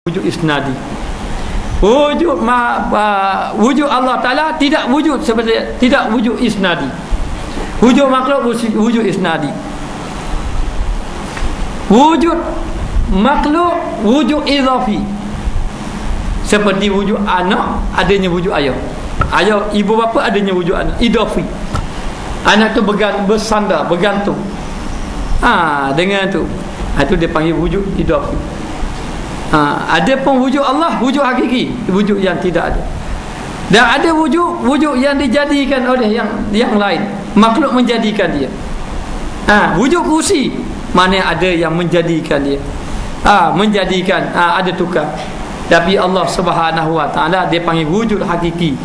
wujud isnadi. Wujud Allah Ta'ala tidak wujud seperti, tidak wujud isnadi. Wujud makhluk wujud isnadi. Wujud makhluk wujud idhafi, seperti wujud anak adanya wujud ayah, ayah ibu bapa adanya wujud anak, idhafi. Anak tu bersandar, bergantung dengan tu, itu dia panggil wujud idhafi. Ada pun wujud Allah, wujud hakiki, wujud yang tidak ada. Dan ada wujud yang dijadikan oleh yang lain, makhluk menjadikan dia. Wujud kursi, mana ada yang menjadikan dia, menjadikan, ada tukar. Tapi Allah Subhanahu Wa Taala dia panggil wujud hakiki.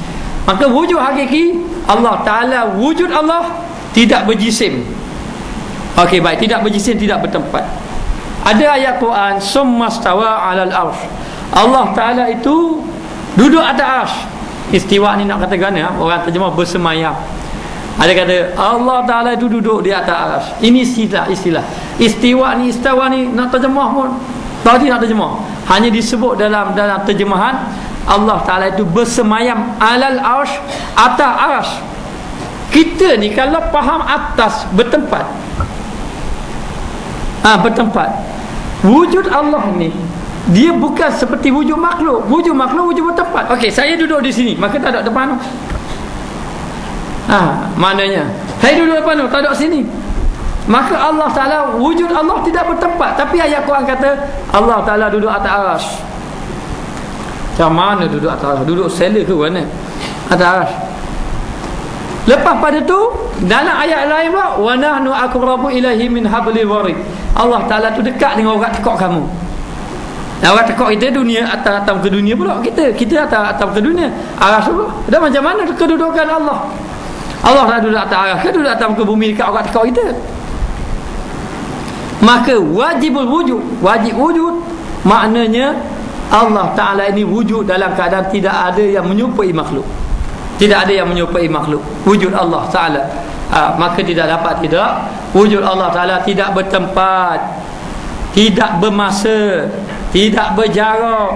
Maka wujud hakiki Allah Taala, wujud Allah tidak berjisim. Okey, baik, tidak berjisim, tidak bertempat. Ada ayat Quran, summastawa 'alal arsh. Allah Taala itu duduk atas arsh. Istiwa ni nak kata gana, orang terjemah bersemayam. Ada kata Allah Taala itu duduk di atas arsh. Ini istilah. Istiwa ni, istawa ni nak terjemah pun tadi nak terjemah. Hanya disebut dalam terjemahan Allah Taala itu bersemayam 'alal arsh, atas arsh. Kita ni kalau faham atas bertempat, bertempat. Wujud Allah ni dia bukan seperti wujud makhluk. Wujud makhluk wujud bertempat. Okey, saya duduk di sini, maka tak ada depan tu. Maknanya saya duduk depan tu, tak ada sini. Maka Allah Taala, wujud Allah tidak bertempat. Tapi ayat Quran kata Allah Taala duduk atas arsh. Macam mana duduk atas arsh? Duduk sela ke mana? Atas arsh. Lepas pada tu dalam ayat lain pula, wa nahnu aqrabu ilaihi min hablil warid. Allah Taala tu dekat dengan orang tekak kamu. Orang tekak kita dunia, atas ke dunia pula, kita atas ke dunia. Arah pula. Dan macam mana kedudukan Allah? Allah tak duduk atas arah, ke duduk atas ke bumi dekat orang tekak kita. Maka wajib wujud maknanya Allah Taala ini wujud dalam keadaan tidak ada yang menyerupai makhluk. Tidak ada yang menyerupai makhluk. Wujud Allah Ta'ala, maka tidak dapat tidak. Wujud Allah Ta'ala tidak bertempat, tidak bermasa, tidak berjarak,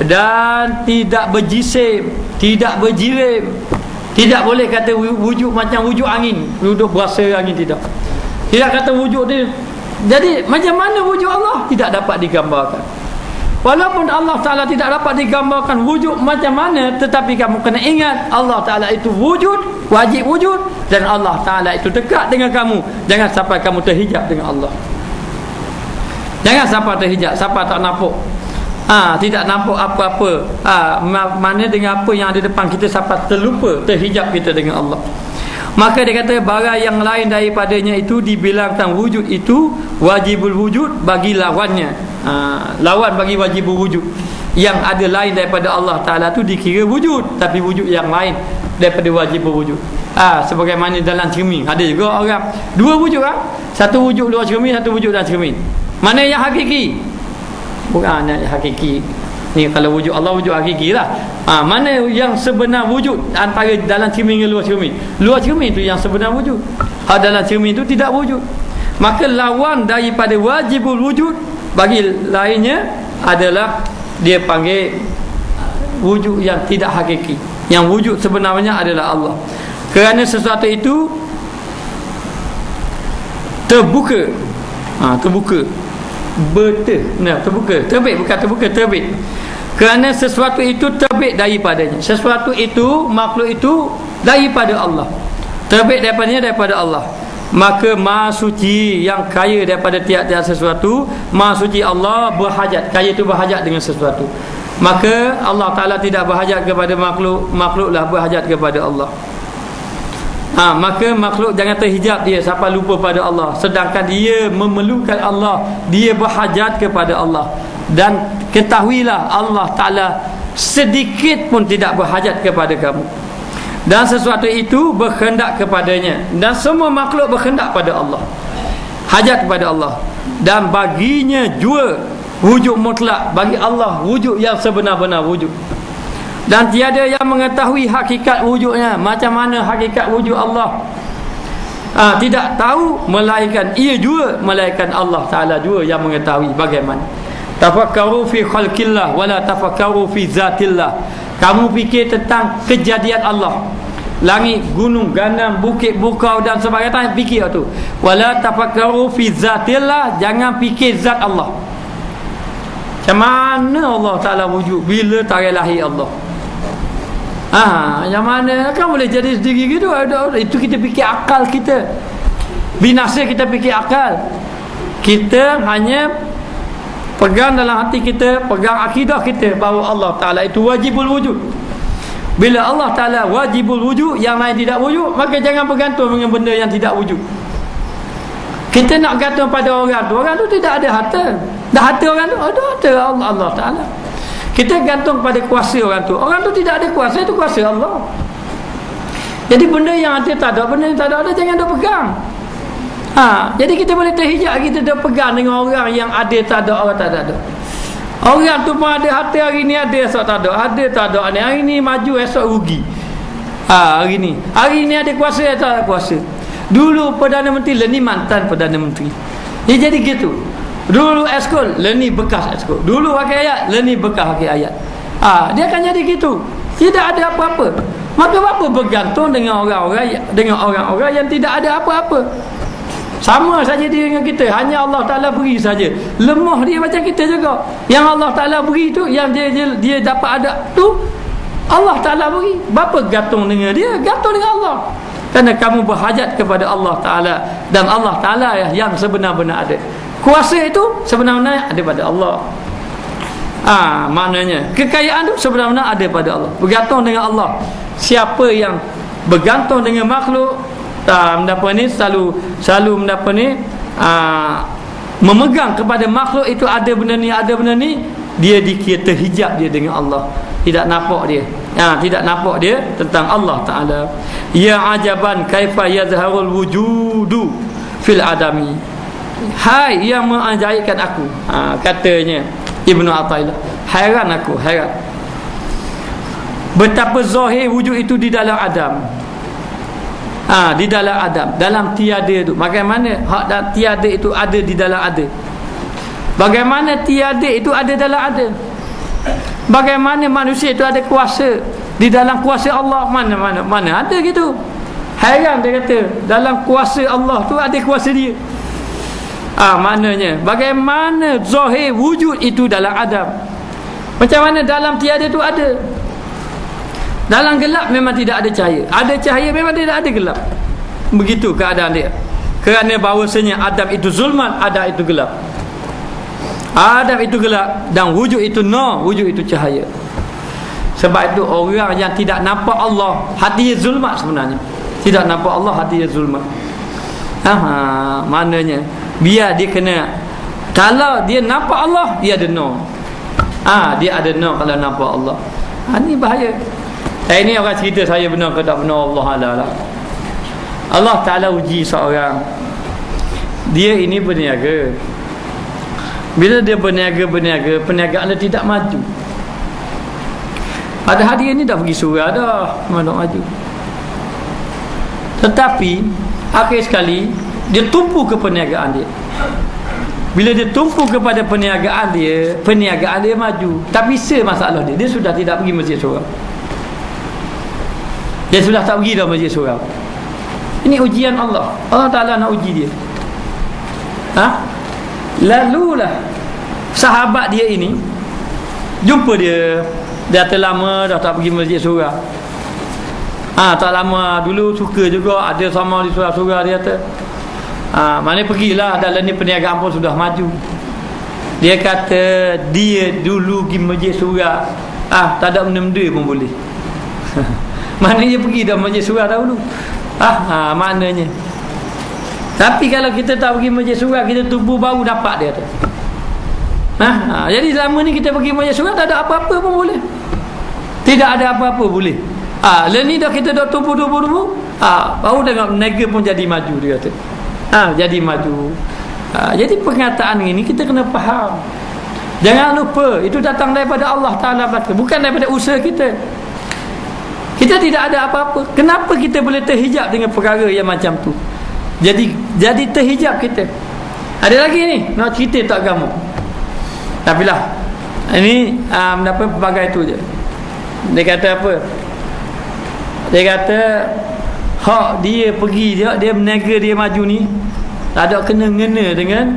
dan tidak berjisim, tidak berjirim. Tidak boleh kata wujud macam wujud angin, duduk berasa angin, tidak. Tidak kata wujud dia. Jadi macam mana wujud Allah tidak dapat digambarkan. Walaupun Allah Ta'ala tidak dapat digambarkan wujud macam mana, tetapi kamu kena ingat Allah Ta'ala itu wujud, wajib wujud. Dan Allah Ta'ala itu dekat dengan kamu. Jangan sampai kamu terhijab dengan Allah. Jangan sampai terhijab, sampai tak nampak, tidak nampak apa-apa, mana dengan apa yang ada depan kita, sampai terlupa, terhijab kita dengan Allah. Maka dia kata barang yang lain daripadanya itu dibilangkan wujud itu wajibul wujud bagi lawannya. Lawan bagi wajibul wujud yang ada lain daripada Allah Ta'ala tu dikira wujud, tapi wujud yang lain daripada wajibul wujud. Sebagaimana dalam cermin ada juga orang dua wujud, satu wujud luar cermin, satu wujud dalam cermin. Mana yang hakiki? Bukan yang hakiki ni, kalau wujud Allah wujud hakiki lah. Mana yang sebenar wujud antara dalam cermin dengan luar cermin? Luar cermin tu yang sebenar wujud, dalam cermin tu tidak wujud. Maka lawan daripada wajibul wujud bagi lainnya adalah dia panggil wujud yang tidak hakiki. Yang wujud sebenarnya adalah Allah. Kerana sesuatu itu terbuka, terbuka, terbuka, terbit, bukan terbuka, terbit. Kerana sesuatu itu terbit daripadanya. Sesuatu itu, makhluk itu daripada Allah, terbit daripada Allah. Maka Maha Suci yang kaya daripada tiap-tiap sesuatu, Maha Suci Allah berhajat, kaya itu berhajat dengan sesuatu. Maka Allah Ta'ala tidak berhajat kepada makhluk, makhluklah berhajat kepada Allah. Maka makhluk jangan terhijab dia sampai lupa pada Allah, sedangkan dia memerlukan Allah, dia berhajat kepada Allah. Dan ketahuilah Allah Ta'ala sedikit pun tidak berhajat kepada kamu, dan sesuatu itu berkehendak kepadanya, dan semua makhluk berkehendak pada Allah, hajat kepada Allah. Dan baginya jua wujud mutlak, bagi Allah wujud yang sebenar-benar wujud. Dan tiada yang mengetahui hakikat wujudnya. Macam mana hakikat wujud Allah? tidak tahu melainkan Allah Ta'ala juga yang mengetahui bagaimana. Tafakkaru fi khalqillah wala tafakkaru fi zatillah. Kamu fikir tentang kejadian Allah, langit, gunung, gandam, bukit, bukau dan sebagainya, fikir tu. Wala tafakkaru fi zatillah, jangan fikir zat Allah. Macam mana Allah Ta'ala wujud bila tarikh lahir Allah? Yang mana kan boleh jadi sendiri gitu? Itu kita fikir akal kita. Binasa kita fikir akal. Kita hanya pegang dalam hati kita, pegang akidah kita bahawa Allah Ta'ala itu wajibul wujud. Bila Allah Ta'ala wajibul wujud, yang lain tidak wujud, maka jangan bergantung dengan benda yang tidak wujud. Kita nak gantung pada orang tu tidak ada harta. Dah harta orang tu, ada harta Allah Ta'ala. Kita gantung pada kuasa orang tu tidak ada kuasa, itu kuasa Allah. Jadi benda yang ada tak ada, benda yang tak ada jangan dah pegang. Jadi kita boleh terhijab, kita dah pegang dengan orang yang ada tak ada, orang tak ada. Orang tu pun ada harta, hari ni ada, esok tak ada, tak ada. Hari ni maju, esok rugi. Hari ni ada kuasa, esok tak ada kuasa. Dulu Perdana Menteri, ni mantan Perdana Menteri. Jadi gitu. Dulu eskol, ni bekas eskol. Dulu wakil ayat, ni bekas wakil ayat. Dia akan jadi gitu. Tidak ada apa-apa. Maka apa bergantung dengan orang-orang yang tidak ada apa-apa. Sama saja dia dengan kita, hanya Allah Ta'ala beri saja. Lemah dia macam kita juga. Yang Allah Ta'ala beri tu, yang dia dapat ada tu, Allah Ta'ala beri. Bapa gantung dengan dia, gantung dengan Allah. Kerana kamu berhajat kepada Allah Ta'ala, dan Allah Ta'ala yang sebenar-benar ada. Kuasa itu sebenarnya ada pada Allah. Maknanya kekayaan itu sebenarnya ada pada Allah. Bergantung dengan Allah. Siapa yang bergantung dengan makhluk, selalu memegang kepada makhluk itu, ada benda ni, dia dikira terhijab dia dengan Allah. Tidak nampak dia. Tidak nampak dia tentang Allah Ta'ala. Ya ajaban kaifa yazharul wujudu fil adami. Hai yang mengajaibkan aku, katanya Ibnu Athaillah. Hairan aku, betapa zahir wujud itu di dalam Adam. Di dalam Adam, dalam tiada itu. Bagaimana hak dan tiada itu ada di dalam ada? Bagaimana tiada itu ada dalam ada? Bagaimana manusia itu ada kuasa di dalam kuasa Allah? Mana ada gitu? Hairan dia kata, dalam kuasa Allah tu ada kuasa dia. Maknanya bagaimana zahir wujud itu dalam Adam. Macam mana dalam tiada itu ada? Dalam gelap memang tidak ada cahaya. Ada cahaya memang tidak ada gelap. Begitu keadaan dia. Kerana bahawasanya Adam itu zulman, Adam itu gelap. Adam itu gelap dan wujud itu nur, wujud itu cahaya. Sebab itu orang yang tidak nampak Allah, hatinya zulmat sebenarnya. Tidak nampak Allah, hatinya zulmat. Maknanya biar dia kena, kalau dia nampak Allah, dia ada nur. Dia ada nur kalau nampak Allah. Ini bahaya. Ini orang cerita, saya benar ke tak benar, Allah Ta'ala. Allah Ta'ala uji seorang, dia ini berniaga. Bila dia berniaga, perniagaan dia tidak maju. Padahal dia ni dah pergi surau dah, mana maju. Tetapi akhir sekali dia tumpu ke perniagaan dia. Bila dia tumpu kepada perniagaan dia maju. Tapi masalah dia sudah tidak pergi masjid surau. Dia sudah tak pergi dah masjid surau. Ini ujian Allah. Allah Ta'ala nak uji dia. Lalulah sahabat dia ini jumpa dia dah lama dah tak pergi masjid surau. Tak lama dulu suka juga ada sama di surau-surau dia kata. Mana pergilah, dalam ni perniagaan pun sudah maju. Dia kata dia dulu pergi masjid surau, tak ada benda-benda pun boleh. Maknanya pergi dah masjid surau dahulu. Maknanya. Tapi kalau kita tak pergi masjid surau, kita tubuh baru dapat dia tu. Jadi selama ni kita pergi masjid surau, tak ada apa-apa pun boleh. Tidak ada apa-apa boleh. Ni dah kita dah tubuh. Baru dengan nega pun jadi maju, dia kata. Jadi maju. Jadi pernyataan ini kita kena faham. Jangan lupa, itu datang daripada Allah Ta'ala, bukan daripada usaha kita. Kita tidak ada apa-apa. Kenapa kita boleh terhijab dengan perkara yang macam tu? Jadi terhijab kita. Ada lagi ni nak cerita tak agama. Tapi lah ini apa pelbagai tu je. Dia kata apa? Dia kata hak dia pergi dia berniaga, dia maju ni tak ada kena-ngena dengan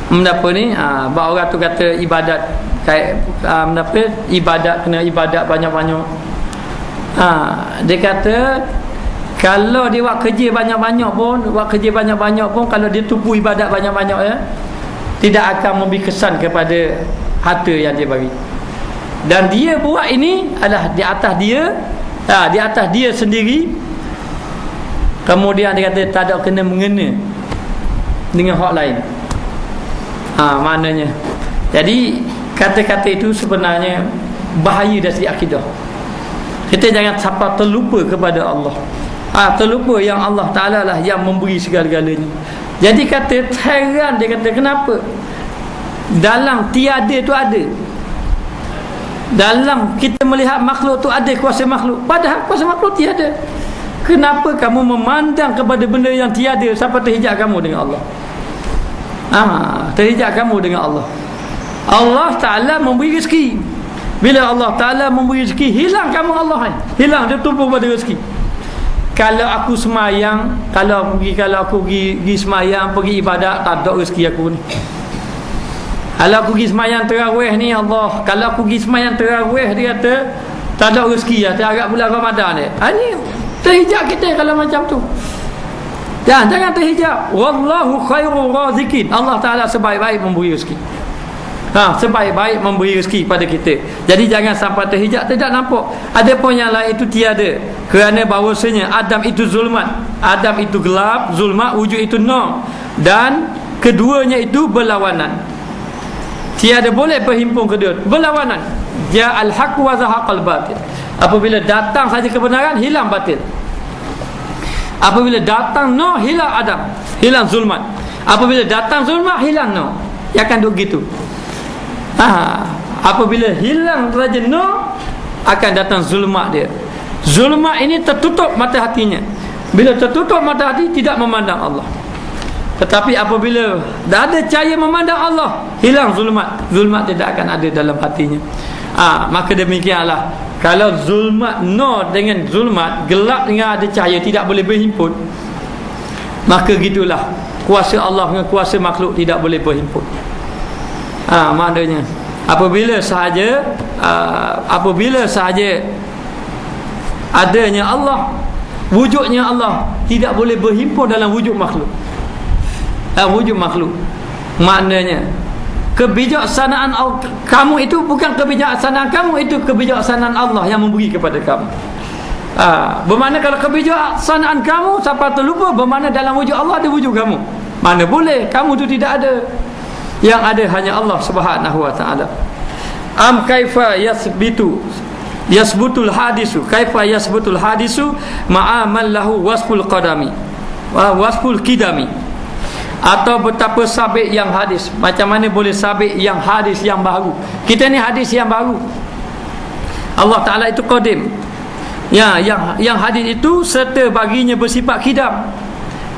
apa ni, bahawa orang tu kata ibadat ibadat kena ibadat banyak-banyak. Dia kata kalau dia buat kerja banyak-banyak pun kalau dia tupu ibadat banyak-banyak ya, tidak akan memberi kesan kepada harta yang dia bagi. Dan dia buat ini adalah di atas dia sendiri. Kemudian dia kata tak ada kena mengena dengan hak lain. Maknanya jadi kata-kata itu sebenarnya bahaya dari akidah. Kita jangan sampai terlupa kepada Allah. Terlupa yang Allah Ta'ala lah yang memberi segala-galanya. Jadi kata heran, dia kata kenapa dalam tiada tu ada, dalam kita melihat makhluk tu ada kuasa makhluk, padahal kuasa makhluk tiada. Kenapa kamu memandang kepada benda yang tiada sampai terhijab kamu dengan Allah? Terhijab kamu dengan Allah. Allah Ta'ala memberi rezeki. Bila Allah Ta'ala memberi rezeki, hilang kamu Allah, hilang, dia tumpu pada rezeki. Kalau aku semayang, kalau aku pergi semayang, pergi ibadat, tak ada rezeki aku ni. Kalau aku pergi semayang tarawih ni, Allah, kalau aku pergi semayang tarawih, dia kata tak ada rezeki lah, terharap bulan Ramadan ni. Ni terhijab kita kalau macam tu. Jangan terhijab. Wallahu khairul razikin. Allah Ta'ala sebaik-baik memberi rezeki. Sebaik-baik memberi rezeki pada kita. Jadi jangan sampai terhijab, tidak nampak. Ada pun yang lain itu tiada. Kerana bahawasanya Adam itu zulmat, Adam itu gelap, zulmat, wujud itu nur. Dan keduanya itu berlawanan. Tiada boleh berhimpun kedua, berlawanan. Ja'al haq wa zahaqal batil. Apabila datang saja kebenaran, hilang batil. Apabila datang nur, hilang Adam, hilang zulmat. Apabila datang zulmat, hilang nur. Ya kan begitu. Apabila hilang raja nur, akan datang zulmat dia. Zulmat ini tertutup mata hatinya. Bila tertutup mata hati, tidak memandang Allah. Tetapi apabila dah ada cahaya memandang Allah, hilang zulmat. Zulmat tidak akan ada dalam hatinya. Maka demikianlah, kalau zulmat nur dengan zulmat, gelap dengan ada cahaya tidak boleh berhimpun, maka gitulah kuasa Allah dengan kuasa makhluk tidak boleh berhimpun. Maknanya apabila sahaja adanya Allah, wujudnya Allah tidak boleh berhimpun dalam wujud makhluk. Wujud makhluk, maknanya kebijaksanaan kamu itu bukan kebijaksanaan kamu, itu kebijaksanaan Allah yang memberi kepada kamu. Bermakna kalau kebijaksanaan kamu sampai terlupa, bermakna dalam wujud Allah ada wujud kamu. Mana boleh, kamu itu tidak ada. Yang ada hanya Allah Subhanahu wa ta'ala. Kaifa yasbutul hadisu ma'amal lahu wasful qadami wasful kidami. Atau betapa sabit yang hadis. Macam mana boleh sabit yang hadis yang baru? Kita ni hadis yang baru. Allah Ta'ala itu qadim. Yang hadis itu serta baginya bersifat kidam.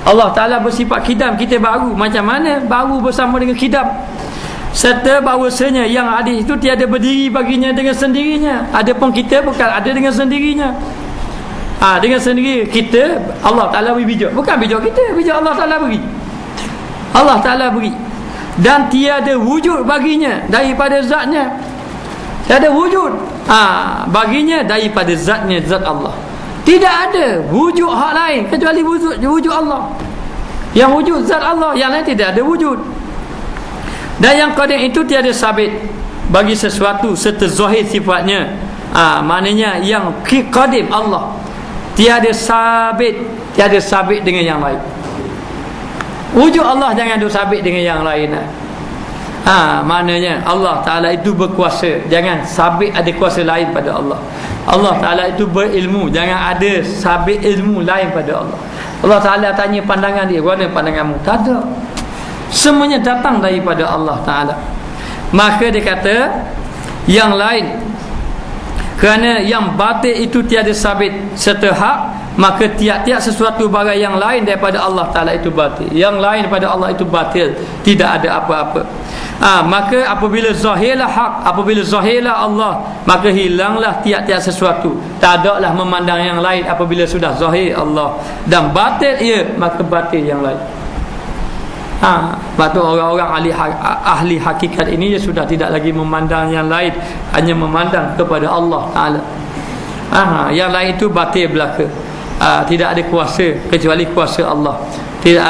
Allah Ta'ala bersifat kidam, kita baru. Macam mana baru bersama dengan kidam? Serta bahawasanya yang hadis itu tiada berdiri baginya dengan sendirinya. Adapun kita bukan ada dengan sendirinya. Dengan sendiri kita, Allah Ta'ala beri bijak. Bukan bijak kita, bijak Allah Ta'ala beri. Allah Ta'ala beri. Dan tiada wujud baginya daripada zatnya. Tiada wujud baginya daripada zatnya, zat Allah. Tidak ada wujud hak lain kecuali wujud Allah. Yang wujud zat Allah, yang lain tidak ada wujud. Dan yang qadim itu tiada sabit bagi sesuatu serta zahir sifatnya. Maknanya yang qadim Allah tiada sabit dengan yang lain. Wujud Allah jangan duk sabit dengan yang lain. Maknanya Allah Ta'ala itu berkuasa, jangan sabit ada kuasa lain pada Allah. Allah Ta'ala itu berilmu, jangan ada sabit ilmu lain pada Allah. Allah Ta'ala tanya pandangan dia, mana pandanganmu? Tak ada. Semuanya datang daripada Allah Ta'ala. Maka dia kata yang lain, kerana yang batil itu tiada sabit serta hak, maka tiap-tiap sesuatu barang yang lain daripada Allah Ta'ala itu batil. Yang lain daripada Allah itu batil, tidak ada apa-apa. Maka apabila zahirlah hak, apabila zahirlah Allah, maka hilanglah tiap-tiap sesuatu. Tak ada lah memandang yang lain apabila sudah zahir Allah. Dan batil ia, maka batil yang lain. Batu orang-orang ahli hakikat ini dia sudah tidak lagi memandang yang lain, hanya memandang kepada Allah Ta'ala. Yang lain itu batil belaka. Tidak ada kuasa kecuali kuasa Allah. Tidak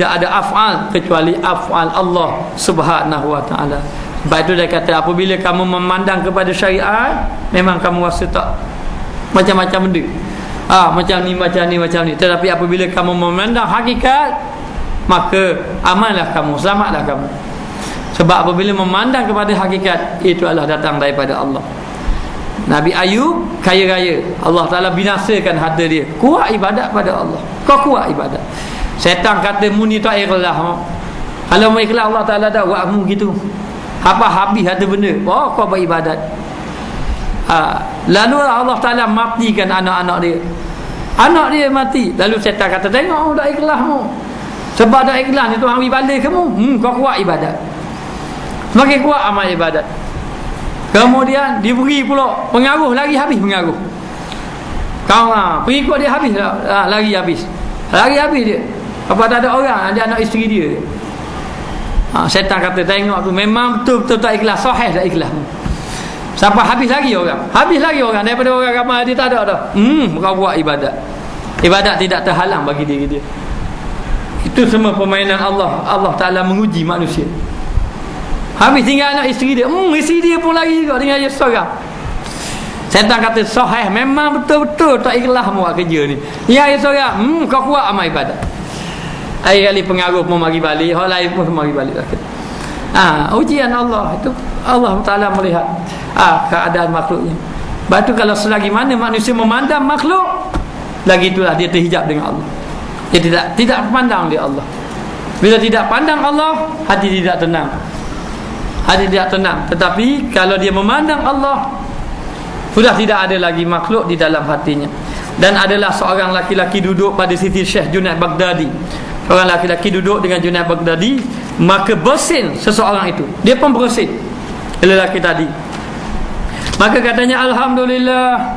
ada af'al kecuali af'al Allah Subhanahu wa ta'ala. Sebab itu dia kata, apabila kamu memandang kepada syariat, memang kamu rasa tak macam-macam benda. Macam ni. Tetapi apabila kamu memandang hakikat, maka amanlah kamu, selamatlah kamu. Sebab apabila memandang kepada hakikat, itu adalah datang daripada Allah. Nabi Ayub kaya raya, Allah Ta'ala binasakan harta dia. Kuat ibadat pada Allah. Kau kuat ibadat. Setan kata muni tak ikhlas. Kalau mau ikhlas, Allah Ta'ala dah buatmu gitu. Apa habis harta benda. Kau beribadat. Lalu Allah Ta'ala matikan anak-anak dia. Anak dia mati. Lalu setan kata, tengok tak ikhlasmu. Sebab tak ikhlas ni Tuhan ambil balik kamu. Kau kuat ibadat. Semakin kuat amal ibadat. Kemudian diberi pula pengaruh, lagi habis pengaruh. Kau pengikut dia habis, lagi habis dia. Apa tak ada orang, ada anak isteri dia. Setan kata, tengok tu memang betul-betul tak ikhlas, sahih tak ikhlas. Sampai habis lagi orang daripada orang ramai dia tak ada dah. Kau buat ibadat. Ibadat tidak terhalang bagi diri dia. Itu semua permainan Allah. Allah Ta'ala menguji manusia. Habis tinggal anak isteri dia. Isteri dia pun lagi juga tinggal dia seorang. Setan kata, sahih memang betul-betul tak ikhlas mu buat kerja ni. Ya seorang. Kau kuat amal ibadat. Air kali pengaruh pun mari balik, orang lain pun mari balik. Ujian Allah itu. Allah Ta'ala melihat keadaan makhluknya. Sebab tu kalau selagi mana manusia memandang makhluk, lagi itulah dia terhijab dengan Allah. Dia tidak pandang dia Allah. Bila tidak pandang Allah, hati tidak tenang. Tetapi kalau dia memandang Allah, sudah tidak ada lagi makhluk di dalam hatinya. Dan adalah seorang laki-laki duduk pada sisi Syekh Junaid Baghdadi. Seorang laki-laki duduk dengan Junaid Baghdadi, maka bersin seseorang itu. Dia pun bersin, lelaki tadi. Maka katanya, alhamdulillah,